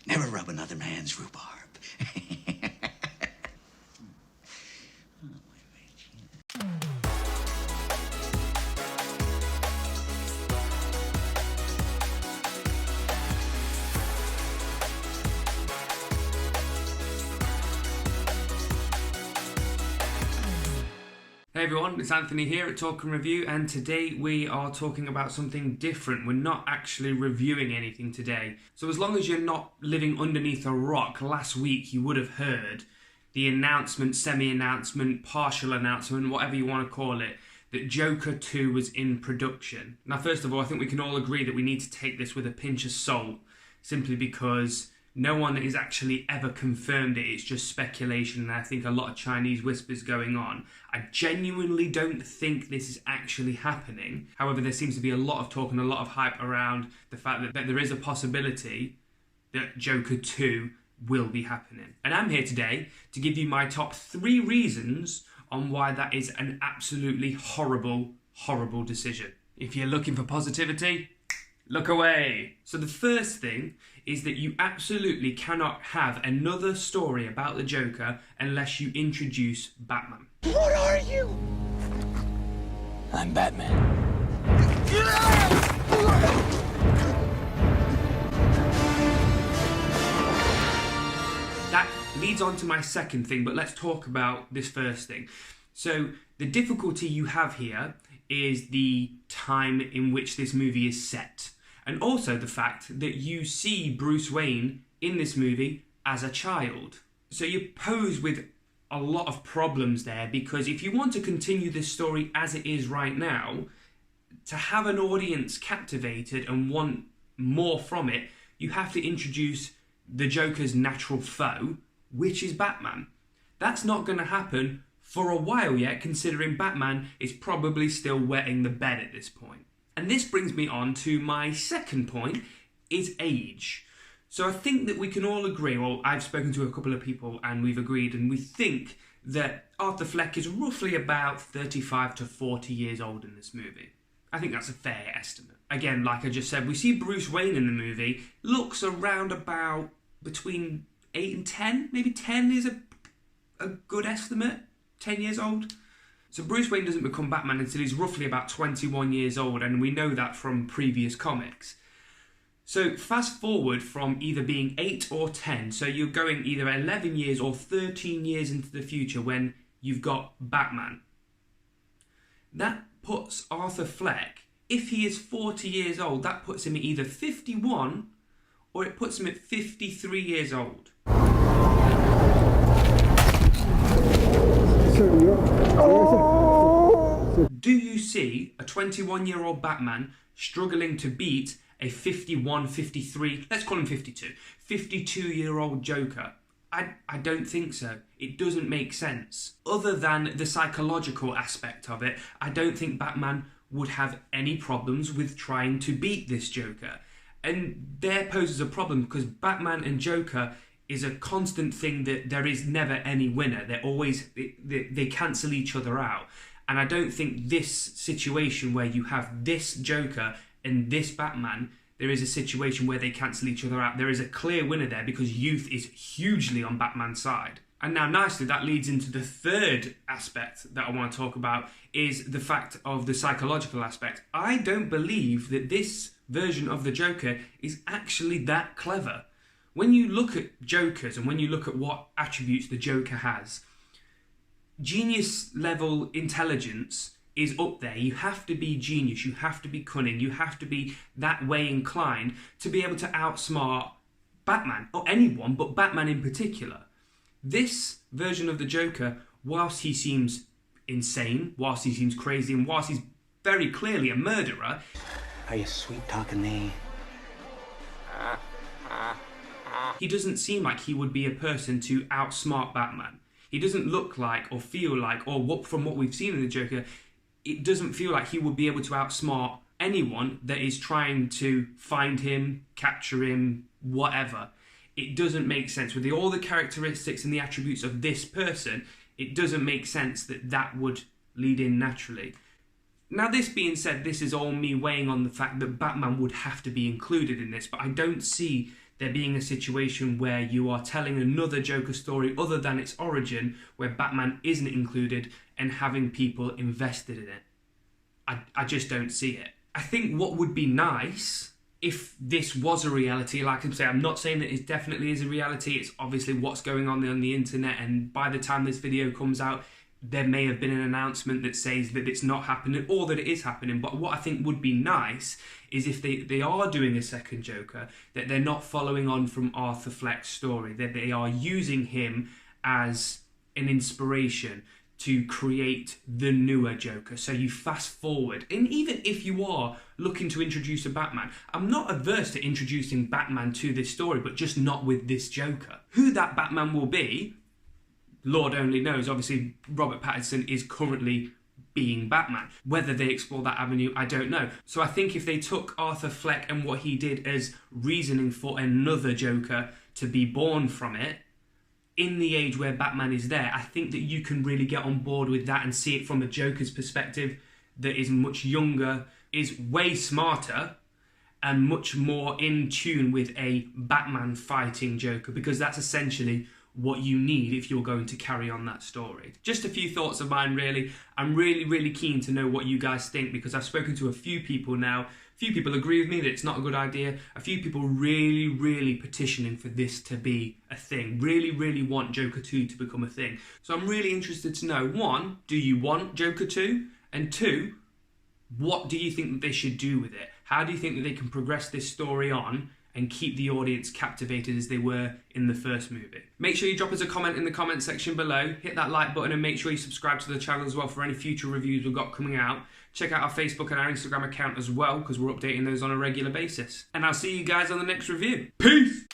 Never rub another man's rhubarb. Hey everyone, it's Anthony here at Talk and Review, and today we are talking about something different. We're not actually reviewing anything today. So as long as you're not living underneath a rock, last week you would have heard the announcement, semi-announcement, partial announcement, whatever you want to call it, that Joker 2 was in production. Now first of all, I think we can all agree that we need to take this with a pinch of salt, simply because no one has actually ever confirmed it. It's just speculation, and I think a lot of Chinese whispers going on. I genuinely don't think this is actually happening. However, there seems to be a lot of talk and a lot of hype around the fact that there is a possibility that Joker 2 will be happening. And I'm here today to give you my top 3 reasons on why that is an absolutely horrible, horrible decision. If you're looking for positivity, look away. So the first thing is that you absolutely cannot have another story about the Joker unless you introduce Batman. What are you? I'm Batman. That leads on to my second thing, but let's talk about this first thing. So the difficulty you have here is the time in which this movie is set. And also the fact that you see Bruce Wayne in this movie as a child. So you're posed with a lot of problems there, because if you want to continue this story as it is right now, to have an audience captivated and want more from it, you have to introduce the Joker's natural foe, which is Batman. That's not going to happen for a while yet, considering Batman is probably still wetting the bed at this point. And this brings me on to my second point, is age. So I think that we can all agree, well, I've spoken to a couple of people and we've agreed, and we think that Arthur Fleck is roughly about 35 to 40 years old in this movie. I think that's a fair estimate. Again, like I just said, we see Bruce Wayne in the movie, looks around about between 8 and 10. Maybe 10 is a good estimate, 10 years old. So Bruce Wayne doesn't become Batman until he's roughly about 21 years old, and we know that from previous comics. So fast forward from either being 8 or 10, so you're going either 11 years or 13 years into the future when you've got Batman. That puts Arthur Fleck, if he is 40 years old, that puts him at either 51 or it puts him at 53 years old. Do you see a 21-year-old Batman struggling to beat a 51, 53, let's call him 52, 52-year-old Joker? I don't think so. It doesn't make sense. Other than the psychological aspect of it, I don't think Batman would have any problems with trying to beat this Joker. And there poses a problem, because Batman and Joker is a constant thing that there is never any winner. They're always, they cancel each other out. And I don't think this situation where you have this Joker and this Batman, there is a situation where they cancel each other out. There is a clear winner there, because youth is hugely on Batman's side. And now nicely, that leads into the third aspect that I want to talk about, is the fact of the psychological aspect. I don't believe that this version of the Joker is actually that clever. When you look at Jokers and when you look at what attributes the Joker has, genius level intelligence is up there. You have to be genius, you have to be cunning, you have to be that way inclined to be able to outsmart Batman, or anyone, but Batman in particular. This version of the Joker, whilst he seems insane, whilst he seems crazy, and whilst he's very clearly a murderer... Are you sweet talking me? He doesn't seem like he would be a person to outsmart Batman. He doesn't look like, or feel like, or what, from what we've seen in the Joker, it doesn't feel like he would be able to outsmart anyone that is trying to find him, capture him, whatever. It doesn't make sense. With all the characteristics and the attributes of this person, it doesn't make sense that that would lead in naturally. Now, this being said, this is all me weighing on the fact that Batman would have to be included in this, but I don't see there being a situation where you are telling another Joker story other than its origin, where Batman isn't included, and having people invested in it. I just don't see it. I think what would be nice if this was a reality, like I say, I'm not saying that it definitely is a reality. It's obviously what's going on the internet, and by the time this video comes out, there may have been an announcement that says that it's not happening or that it is happening. But what I think would be nice is if they are doing a second Joker, that they're not following on from Arthur Fleck's story, that they are using him as an inspiration to create the newer Joker. So you fast forward, and even if you are looking to introduce a Batman, I'm not averse to introducing Batman to this story, but just not with this Joker. Who that Batman will be, Lord only knows. Obviously, Robert Pattinson is currently being Batman. Whether they explore that avenue, I don't know. So I think if they took Arthur Fleck and what he did as reasoning for another Joker to be born from it, in the age where Batman is there, I think that you can really get on board with that and see it from a Joker's perspective that is much younger, is way smarter, and much more in tune with a Batman fighting Joker, because that's essentially what you need if you're going to carry on that story. Just a few thoughts of mine, really. I'm really keen to know what you guys think, because I've spoken to a few people now. A few people agree with me that it's not a good idea. A few people really petitioning for this to be a thing. Really want Joker 2 to become a thing. So I'm really interested to know, one, do you want Joker 2? And two, what do you think that they should do with it? How do you think that they can progress this story on and keep the audience captivated as they were in the first movie? Make sure you drop us a comment in the comment section below, hit that like button, and make sure you subscribe to the channel as well for any future reviews we've got coming out. Check out our Facebook and our Instagram account as well, because we're updating those on a regular basis. And I'll see you guys on the next review. Peace!